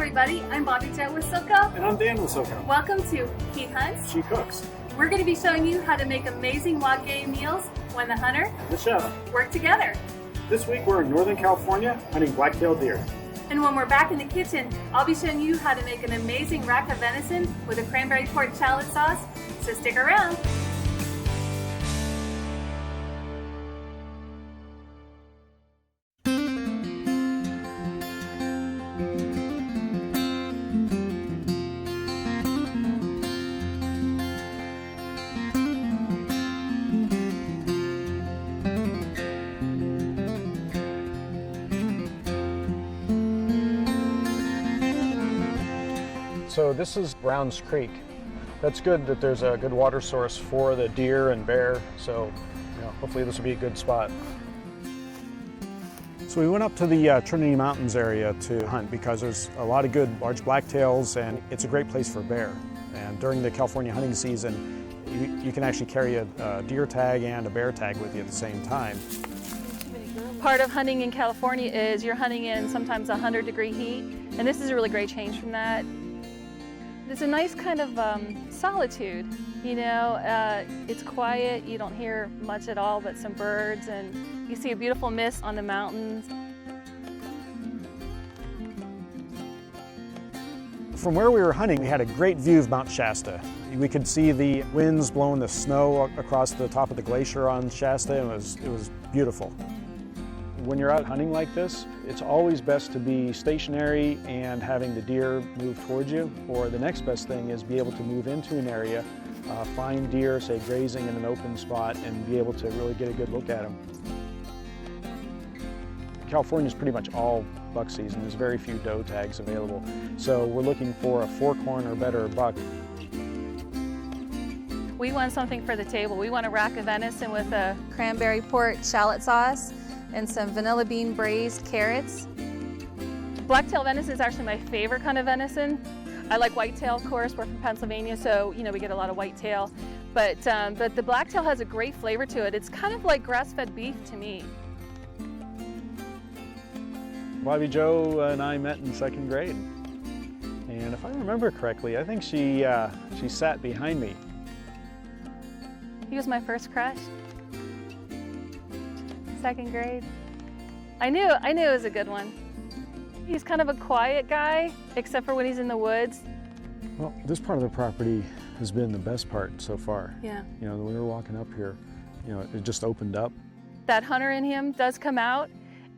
everybody, I'm Bobbie Jo with Silco. And I'm Dan with Silco. Welcome to He Hunts. She Cooks. We're going to be showing you how to make amazing wild game meals when the hunter And the chef. work together. This week we're in Northern California hunting blacktail deer. And when we're back in the kitchen, I'll be showing you how to make an amazing rack of venison with a cranberry pork shallot sauce, so stick around. So this is Brown's Creek. That's good that there's a good water source for the deer and bear, so hopefully this will be a good spot. So we went up to the Trinity Mountains area to hunt because there's a lot of good large blacktails and it's a great place for bear. And during the California hunting season, you can actually carry a deer tag and a bear tag with you at the same time. Part of hunting in California is you're hunting in sometimes 100-degree heat, and this is a really great change from that. There's a nice kind of solitude, it's quiet, you don't hear much at all but some birds, and you see a beautiful mist on the mountains. From where we were hunting, we had a great view of Mount Shasta. We could see the winds blowing the snow across the top of the glacier on Shasta, and it was beautiful. When you're out hunting like this, it's always best to be stationary and having the deer move towards you, or the next best thing is be able to move into an area, find deer, say grazing in an open spot, and be able to really get a good look at them. California is pretty much all buck season. There's very few doe tags available. So we're looking for a forkhorn or better buck. We want something for the table. We want a rack of venison with a cranberry pork shallot sauce and some vanilla bean braised carrots. Blacktail venison is actually my favorite kind of venison. I like whitetail, of course. We're from Pennsylvania, so we get a lot of whitetail. But the blacktail has a great flavor to it. It's kind of like grass-fed beef to me. Bobbie Jo and I met in second grade, and if I remember correctly, I think she sat behind me. He was my first crush. Second grade. I knew it was a good one. He's kind of a quiet guy, except for when he's in the woods. Well, this part of the property has been the best part so far. Yeah. When we were walking up here, it just opened up. That hunter in him does come out,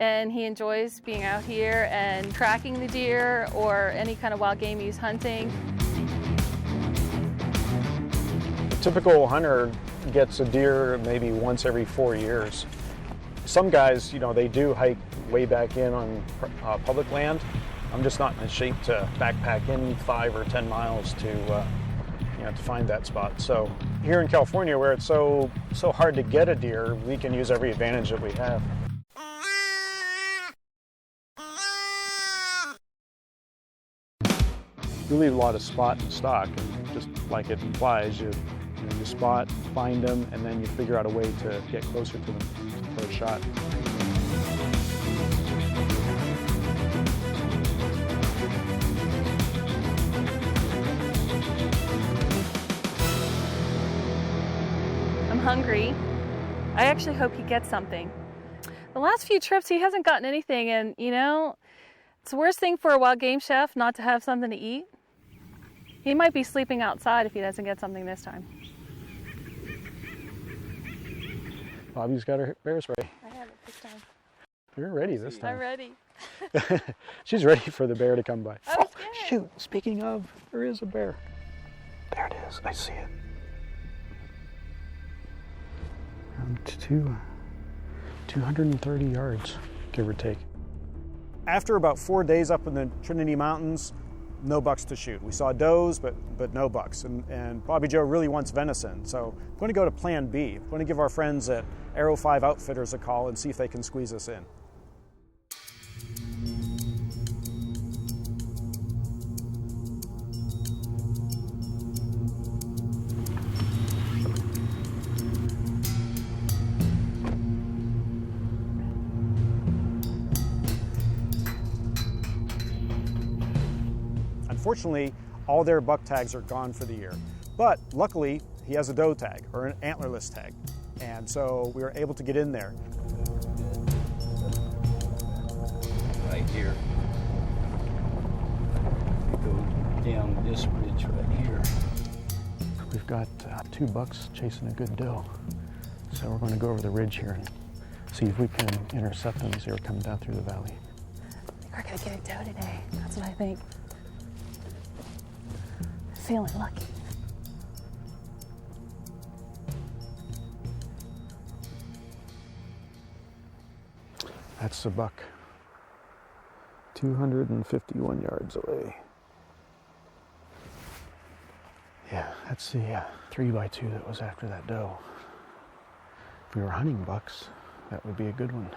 and he enjoys being out here and tracking the deer or any kind of wild game he's hunting. A typical hunter gets a deer maybe once every 4 years. Some guys, they do hike way back in on public land. I'm just not in shape to backpack in 5 or 10 miles to find that spot. So here in California, where it's so hard to get a deer, we can use every advantage that we have. We leave a lot of spot and stock, and just like it implies, you spot, find them, and then you figure out a way to get closer to them for a shot. I'm hungry. I actually hope he gets something. The last few trips he hasn't gotten anything, and it's the worst thing for a wild game chef not to have something to eat. He might be sleeping outside if he doesn't get something this time. Bobbie's got her bear spray. I have it this time. You're ready this time. I'm ready. She's ready for the bear to come by. I was scared. Shoot, speaking of, there is a bear. There it is, I see it. Around 230 yards, give or take. After about 4 days up in the Trinity Mountains, no bucks to shoot. We saw does, but no bucks. And Bobbie Jo really wants venison, so I'm going to go to plan B. I'm going to give our friends at Arrow 5 Outfitters a call and see if they can squeeze us in. Unfortunately, all their buck tags are gone for the year. But luckily, he has a doe tag or an antlerless tag. And so we were able to get in there. Right here. We go down this ridge right here. We've got 2 bucks chasing a good doe. So we're going to go over the ridge here and see if we can intercept them as they're coming down through the valley. We're gonna get a doe today. That's what I think. Feeling lucky. That's the buck. 251 yards away. Yeah, that's the 3x2 that was after that doe. If we were hunting bucks, that would be a good one.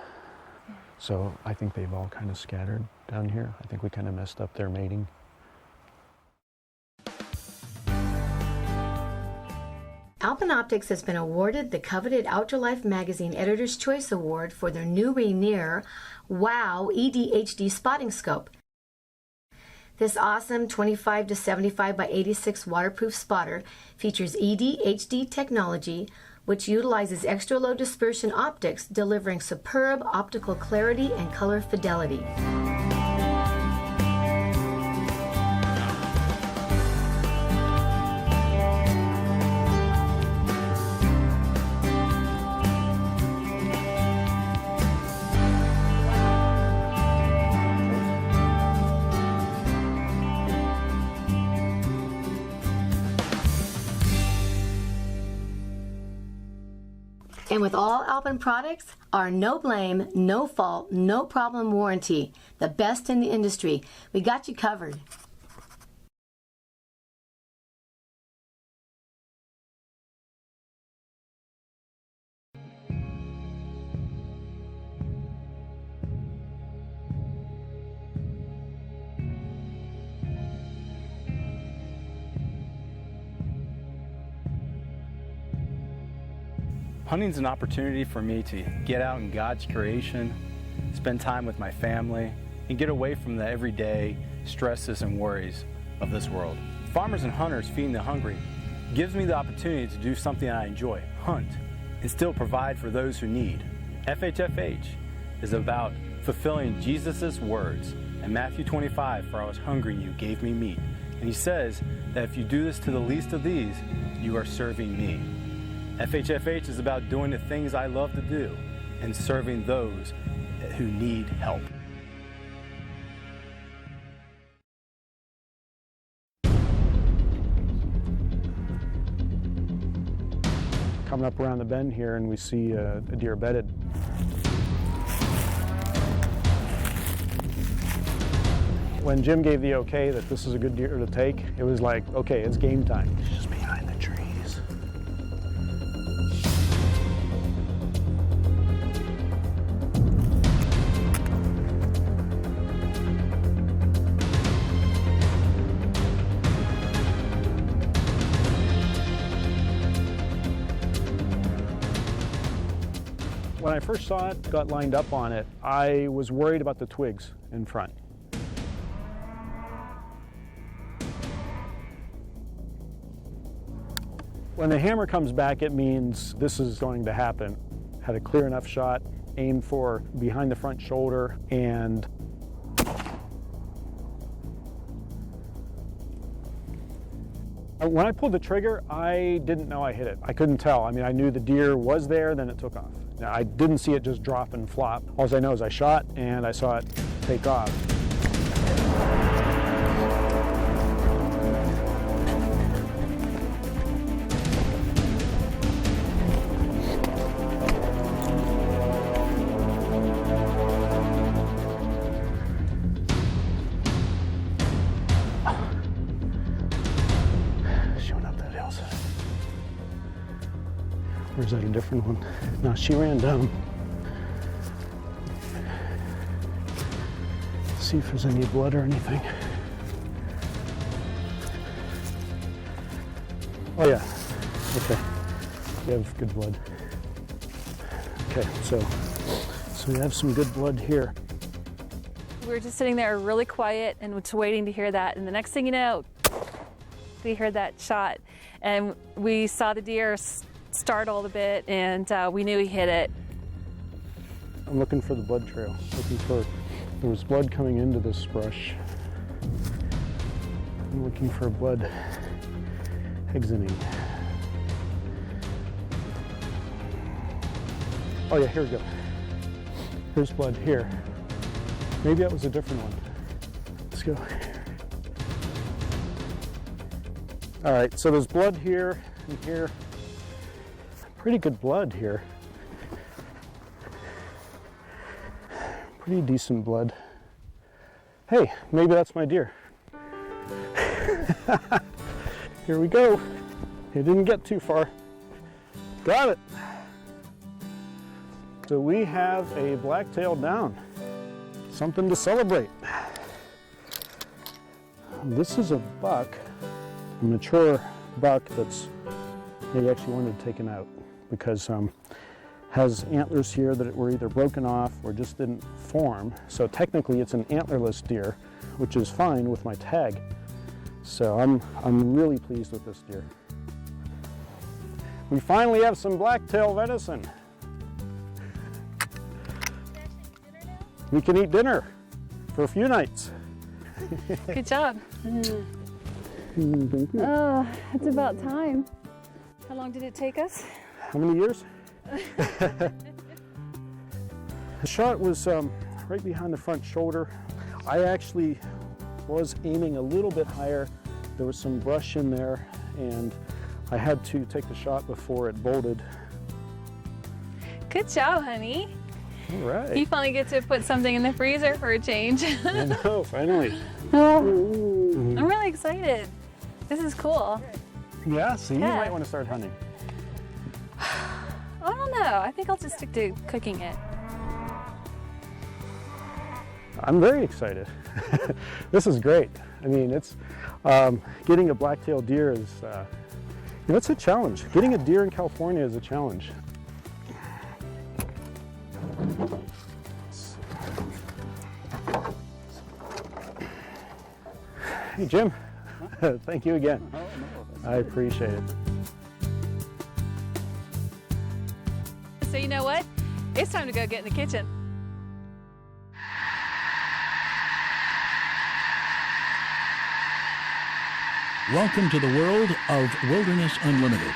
Yeah. So I think they've all kind of scattered down here. I think we kind of messed up their mating. Alpine Optics has been awarded the coveted Outdoor Life magazine Editor's Choice Award for their new Rainier WOW EDHD spotting scope. This awesome 25 to 75 by 86 waterproof spotter features EDHD technology, which utilizes extra low dispersion optics, delivering superb optical clarity and color fidelity. And with all Alpine products, our no blame, no fault, no problem warranty, the best in the industry. We got you covered. Hunting's an opportunity for me to get out in God's creation, spend time with my family, and get away from the everyday stresses and worries of this world. Farmers and hunters feeding the hungry gives me the opportunity to do something I enjoy, hunt, and still provide for those who need. FHFH is about fulfilling Jesus' words in Matthew 25, "For I was hungry and you gave me meat." And he says that if you do this to the least of these, you are serving me. FHFH is about doing the things I love to do and serving those who need help. Coming up around the bend here and we see a deer bedded. When Jim gave the okay that this is a good deer to take, it was like, okay, it's game time. It's just behind the trees. When I first saw it, got lined up on it, I was worried about the twigs in front. When the hammer comes back, it means this is going to happen. Had a clear enough shot, aimed for behind the front shoulder, and when I pulled the trigger, I didn't know I hit it. I couldn't tell. I mean, I knew the deer was there, then it took off. Now, I didn't see it just drop and flop. All I know is I shot and I saw it take off. Or is that a different one? No, she ran down. See if there's any blood or anything. Oh yeah, okay. We have good blood. Okay, so we have some good blood here. We were just sitting there really quiet and just waiting to hear that. And the next thing you know, we heard that shot. And we saw the deer startled a bit, and we knew he hit it. I'm looking for the blood trail. There was blood coming into this brush. I'm looking for blood exiting. Oh yeah, here we go. Here's blood here. Maybe that was a different one. Let's go. All right, so there's blood here and here. Pretty good blood here. Pretty decent blood. Hey, maybe that's my deer. Here we go. It didn't get too far. Got it. So we have a blacktail down. Something to celebrate. This is a buck, a mature buck that's they actually wanted taken out because has antlers here that were either broken off or just didn't form. So technically it's an antlerless deer, which is fine with my tag. So I'm really pleased with this deer. We finally have some blacktail venison. We can eat dinner for a few nights. Good job. Oh, it's about time. How long did it take us? How many years? The shot was right behind the front shoulder. I actually was aiming a little bit higher. There was some brush in there, and I had to take the shot before it bolted. Good job, honey. All right. You finally get to put something in the freezer for a change. I know, finally. I'm really excited. This is cool. Yeah, so you Yeah. might want to start hunting. I don't know. I think I'll just stick to cooking it. I'm very excited. This is great. I mean, it's getting a blacktail deer is, it's a challenge. Getting a deer in California is a challenge. Hey, Jim. Thank you again. I appreciate it. So you know what? It's time to go get in the kitchen. Welcome to the world of Wilderness Unlimited.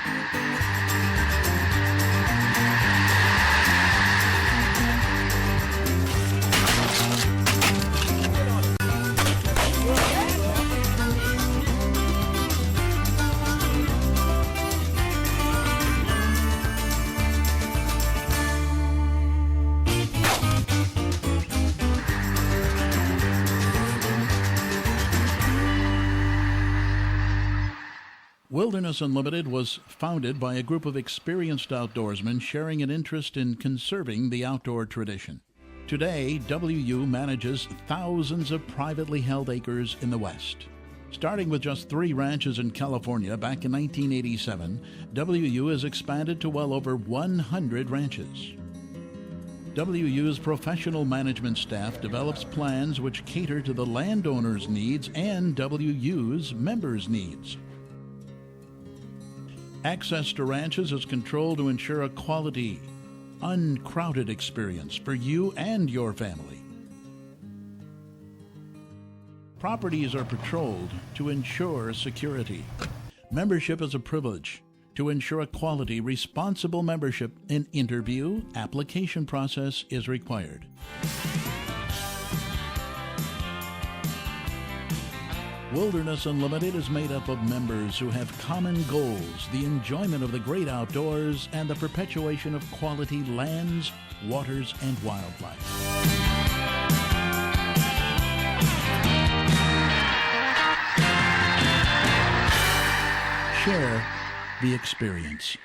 Wilderness Unlimited was founded by a group of experienced outdoorsmen sharing an interest in conserving the outdoor tradition. Today, WU manages thousands of privately held acres in the West. Starting with just 3 ranches in California back in 1987, WU has expanded to well over 100 ranches. WU's professional management staff develops plans which cater to the landowner's needs and WU's members' needs. Access to ranches is controlled to ensure a quality, uncrowded experience for you and your family. Properties are patrolled to ensure security. Membership is a privilege. To ensure a quality, responsible membership, an interview application process is required. Wilderness Unlimited is made up of members who have common goals, the enjoyment of the great outdoors, and the perpetuation of quality lands, waters, and wildlife. Share the experience.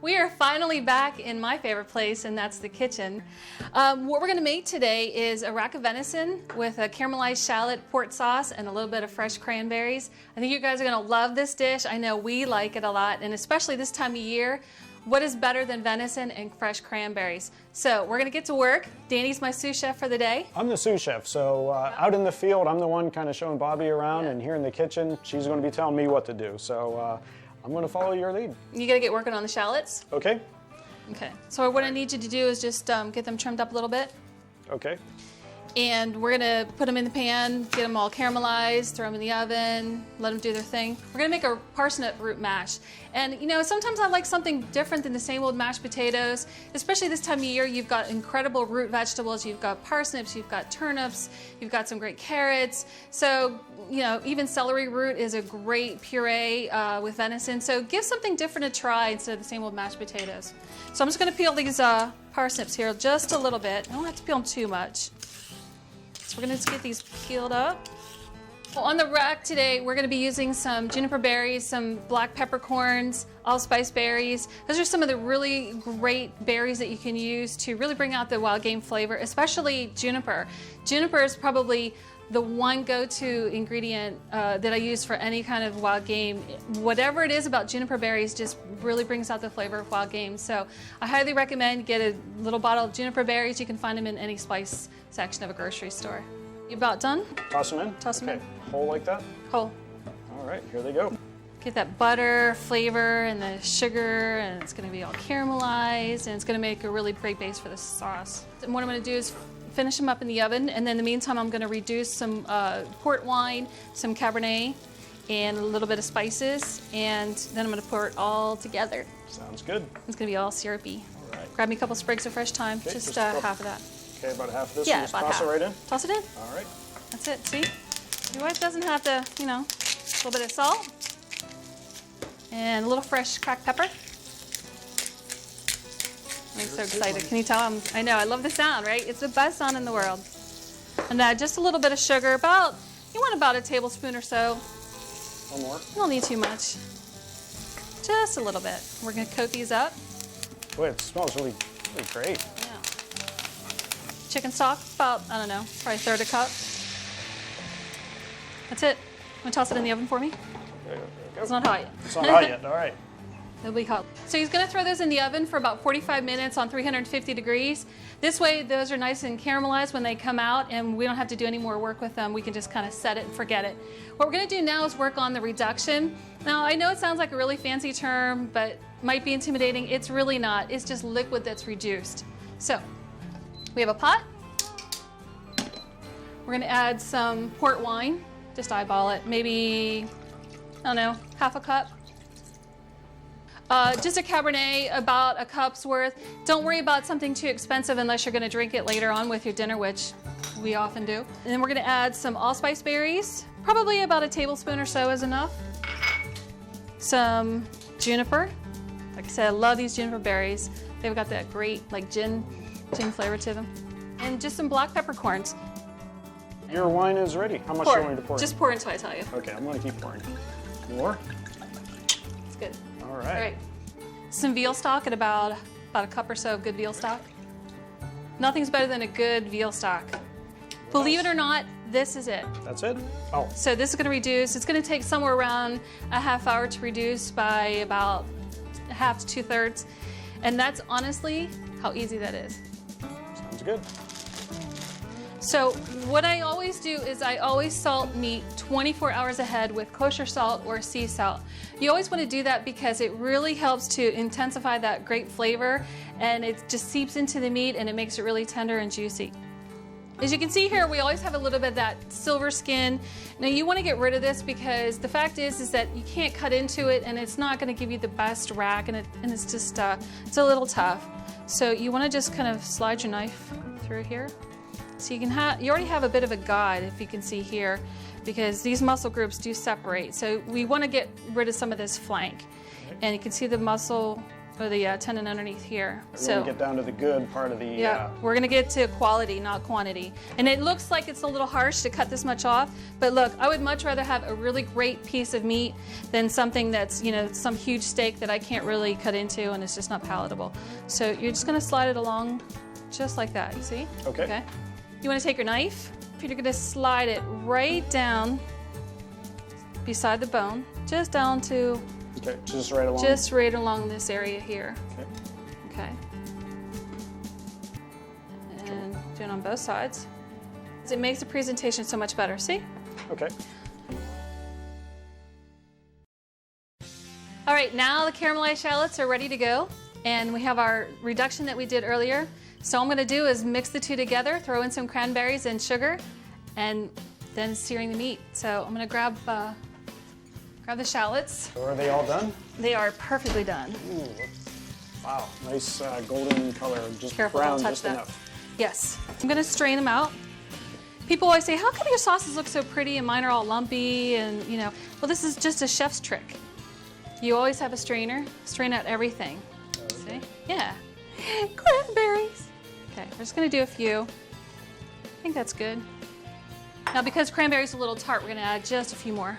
We are finally back in my favorite place, and that's the kitchen. What we're going to make today is a rack of venison with a caramelized shallot port sauce and a little bit of fresh cranberries. I think you guys are going to love this dish. I know we like it a lot, and especially this time of year, what is better than venison and fresh cranberries? So we're going to get to work. Danny's my sous chef for the day. I'm the sous chef, so out in the field, I'm the one kind of showing Bobbie around, and here in the kitchen, she's going to be telling me what to do. So I'm going to follow your lead. You got to get working on the shallots. Okay. Okay. So what I need you to do is just get them trimmed up a little bit. Okay. And we're gonna put them in the pan, get them all caramelized, throw them in the oven, let them do their thing. We're gonna make a parsnip root mash. And you know, sometimes I like something different than the same old mashed potatoes, especially this time of year. You've got incredible root vegetables. You've got parsnips, you've got turnips, you've got some great carrots. So, you know, even celery root is a great puree with venison. So give something different a try instead of the same old mashed potatoes. So I'm just gonna peel these parsnips here just a little bit. I don't have to peel them too much. So we're going to just get these peeled up. Well, on the rack today, we're going to be using some juniper berries, some black peppercorns, allspice berries. Those are some of the really great berries that you can use to really bring out the wild game flavor, especially juniper. Juniper is probably the one go-to ingredient that I use for any kind of wild game. Whatever it is about juniper berries just really brings out the flavor of wild game. So I highly recommend get a little bottle of juniper berries. You can find them in any spice section of a grocery store. You about done? Toss them in? Toss them in. Whole like that? Whole. All right, here they go. Get that butter flavor and the sugar, and it's going to be all caramelized, and it's going to make a really great base for the sauce. And what I'm going to do is finish them up in the oven, and then in the meantime I'm going to reduce some port wine, some Cabernet, and a little bit of spices, and then I'm going to pour it all together. Sounds good. It's going to be all syrupy. All right. Grab me a couple sprigs of fresh thyme, Okay, just about- half of that. Okay, about half of this. Yeah, Just about toss half. it right in. Toss it in. All right. That's it. See? Your wife doesn't have to, you know, a little bit of salt and a little fresh cracked pepper. I'm so excited. Can you tell? I know. I love the sound, right? It's the best sound in the world. And just a little bit of sugar. You want about a tablespoon or so. One more. You don't need too much. Just a little bit. We're going to coat these up. Boy, it smells really, really great. Yeah. Chicken stock, about, I don't know, probably a third a cup. That's it. Want to toss it in the oven for me? There you go. It's not hot yet. It's not hot yet. All right. It'll be hot. So he's going to throw those in the oven for about 45 minutes on 350 degrees. This way, those are nice and caramelized when they come out, and we don't have to do any more work with them. We can just kind of set it and forget it. What we're going to do now is work on the reduction. Now, I know it sounds like a really fancy term, but might be intimidating. It's really not. It's just liquid that's reduced. So we have a pot. We're going to add some port wine. Just eyeball it. Maybe, I don't know, half a cup. Just a Cabernet, about a cup's worth. Don't worry about something too expensive unless you're going to drink it later on with your dinner, which we often do. And then we're going to add some allspice berries. Probably about a tablespoon or so is enough. Some juniper. Like I said, I love these juniper berries. They've got that great like gin flavor to them. And just some black peppercorns. Your wine is ready. How much do you want me to pour? Just pour until I tell you. Okay, I'm going to keep pouring. More? It's good. All All right. right. Some veal stock at about a cup or so of good veal stock. Nothing's better than a good veal stock. Believe it or not, this is it. That's it? Oh, So this is going to reduce. It's going to take somewhere around a half hour to reduce by about half to 2/3. And that's honestly how easy that is. sounds good. So what I always do is I always salt meat 24 hours ahead with kosher salt or sea salt. You always want to do that because it really helps to intensify that great flavor, and it just seeps into the meat and it makes it really tender and juicy. As you can see here, we always have a little bit of that silver skin. Now you want to get rid of this because the fact is that you can't cut into it and it's not going to give you the best rack, and it's just it's a little tough. So you want to just kind of slide your knife through here. So you already have a bit of a guide, if you can see here, because these muscle groups do separate. So we want to get rid of some of this flank. And you can see the muscle or the tendon underneath here. We're going to get down to the good part of the... Yeah, we're going to get to quality, not quantity. And it looks like it's a little harsh to cut this much off, but look, I would much rather have a really great piece of meat than something that's, you know, some huge steak that I can't really cut into and it's just not palatable. So you're just going to slide it along just like that, you see? Okay. You want to take your knife, you're going to slide it right down beside the bone, just down to... Okay, just right along? Just right along this area here. Okay. And do it on both sides. It makes the presentation so much better, see? Okay. All right, now the caramelized shallots are ready to go, and we have our reduction that we did earlier. So all I'm going to do is mix the two together, throw in some cranberries and sugar, and then searing the meat. So I'm going to grab the shallots. So are they all done? They are perfectly done. Ooh, wow, nice golden color, just Careful, brown don't touch just that. enough. Yes. I'm going to strain them out. People always say, how come your sauces look so pretty and mine are all lumpy and, you know, well, this is just a chef's trick. You always have a strainer, strain out everything. Okay. See? Yeah. Cranberries. Okay, we're just going to do a few. I think that's good. Now, because cranberry's a little tart, we're going to add just a few more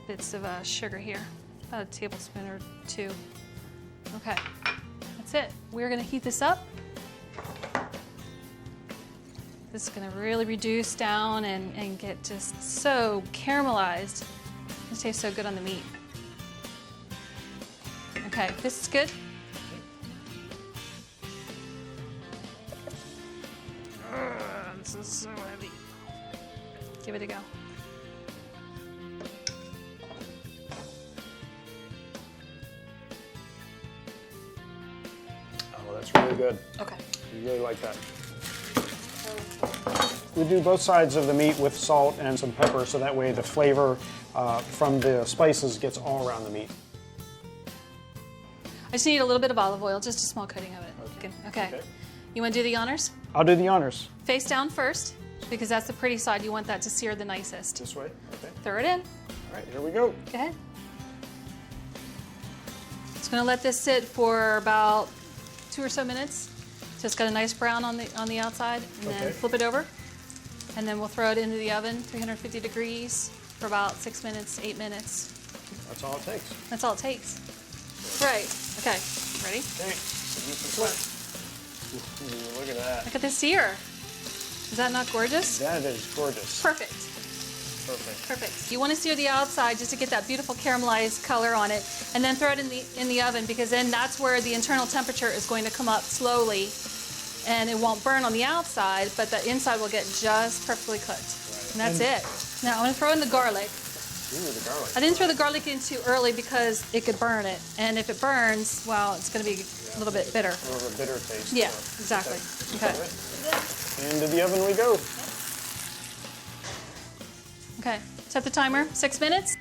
bits of sugar here, about a tablespoon or two. Okay, that's it. We're going to heat this up. This is going to really reduce down and get just so caramelized. It tastes so good on the meat. Okay, this is good. This is so heavy. Give it a go. Oh, that's really good. Okay. You really like that. We do both sides of the meat with salt and some pepper, so that way the flavor from the spices gets all around the meat. I just need a little bit of olive oil, just a small coating of it. Okay. You want to do the honors? I'll do the honors. Face down first, because that's the pretty side. You want that to sear the nicest. This way? Okay. Throw it in. All right, here we go. Go ahead. Just going to let this sit for about 2 or so minutes. So it's got a nice brown on the outside, and then flip it over. And then we'll throw it into the oven, 350 degrees, for about 6 minutes, 8 minutes. That's all it takes. That's all it takes. Right. Okay. Ready? Okay. Ooh, look at that. Look at the sear. Is that not gorgeous? That is gorgeous. Perfect. Perfect. Perfect. You want to sear the outside just to get that beautiful caramelized color on it, and then throw it in the oven, because then that's where the internal temperature is going to come up slowly, and it won't burn on the outside, but the inside will get just perfectly cooked. Right. And that's it. Now I'm going to throw in the garlic. Ooh, the garlic. I didn't throw the garlic in too early because it could burn it, and if it burns, well, it's going to be a little bit bitter. A little bit bitter taste. Yeah, exactly. Okay. Into the oven we go. Okay, set the timer, 6 minutes.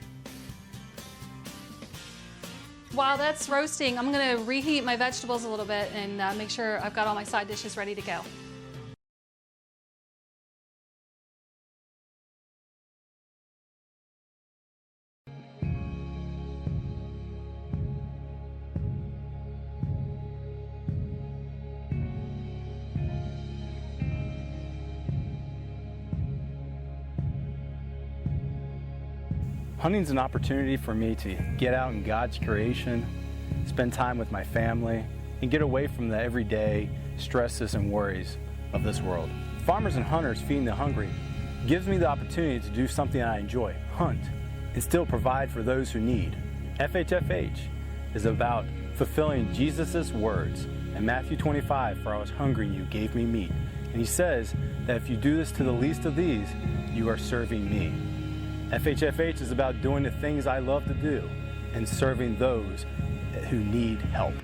While that's roasting, I'm going to reheat my vegetables a little bit and make sure I've got all my side dishes ready to go. Hunting's an opportunity for me to get out in God's creation, spend time with my family, and get away from the everyday stresses and worries of this world. Farmers and hunters feeding the hungry gives me the opportunity to do something I enjoy, hunt, and still provide for those who need. FHFH is about fulfilling Jesus' words in Matthew 25, "For I was hungry and you gave me meat." And he says that if you do this to the least of these, you are serving me. FHFH is about doing the things I love to do and serving those who need help.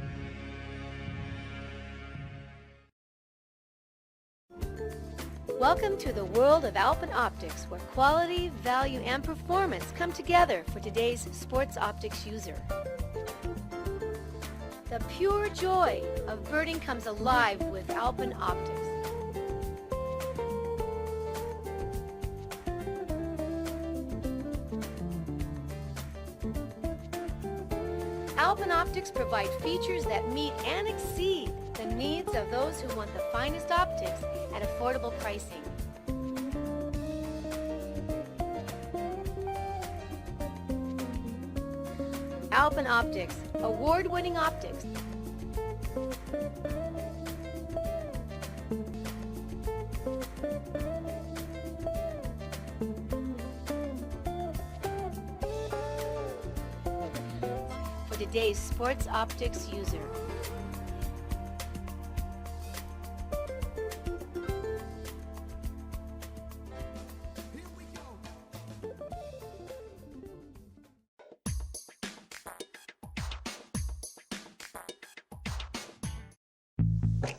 Welcome to the world of Alpen Optics, where quality, value, and performance come together for today's sports optics user. The pure joy of birding comes alive with Alpen Optics. Alpine Optics provide features that meet and exceed the needs of those who want the finest optics at affordable pricing. Alpine Optics, award-winning optics. For today's sports optics user.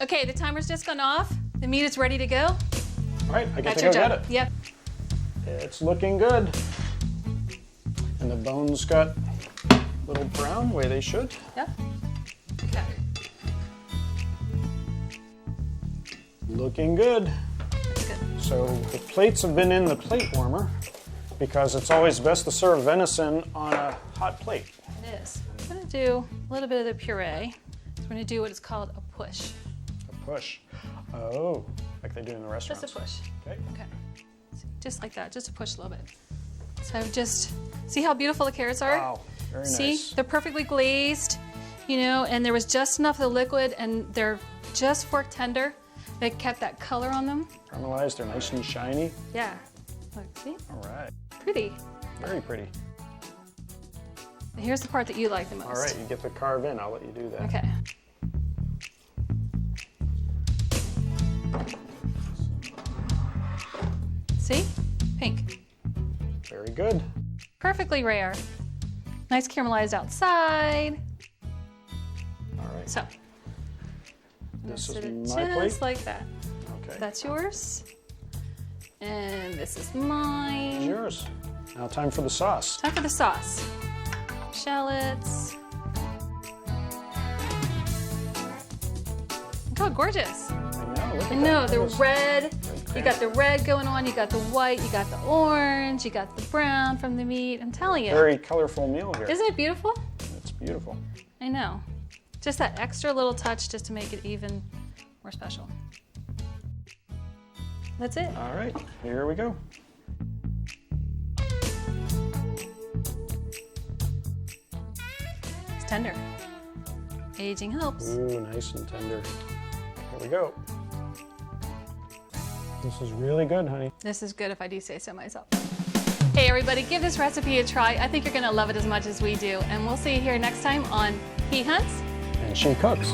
Okay, the timer's just gone off. The meat is ready to go. All right, I get Got to your go job. get it. Yep. It's looking good. And the bones got a little brown, the way they should. Yep. Okay. Looking good. That's good. So the plates have been in the plate warmer because it's always best to serve venison on a hot plate. It is. I'm gonna do a little bit of the puree. So we're gonna do what is called a push. A push. Oh, like they do in the restaurants. Just a push. Okay. Okay. Just like that, just a push a little bit. So just, see how beautiful the carrots are? Wow, very See, nice. they're perfectly glazed, you know, and there was just enough of the liquid and they're just fork tender. They kept that color on them. Caramelized, they're nice and shiny. Yeah. Look, see? All right, Pretty. very pretty. Here's the part that you like the most. All right, you get the carve in, I'll let you do that. Okay. See? Pink. Very good. Perfectly rare. Nice caramelized outside. All right, So, this sit it is my just plate. like that. Okay, That's yours. And this is mine. it's yours. Now time for the sauce. Time for the sauce. Shallots. Look how gorgeous. I know, look at I know, that. the That is- red. You cream. got the red going on, you got the white, you got the orange, you got the brown from the meat. I'm telling you. Very colorful meal here. Isn't it beautiful? It's beautiful. I know. Just that extra little touch just to make it even more special. That's it. All right, here we go. It's tender. Aging helps. Ooh, nice and tender. Here we go. This is really good, honey. This is good if I do say so myself. Hey everybody, give this recipe a try. I think you're gonna love it as much as we do. And we'll see you here next time on He Hunts. And she cooks.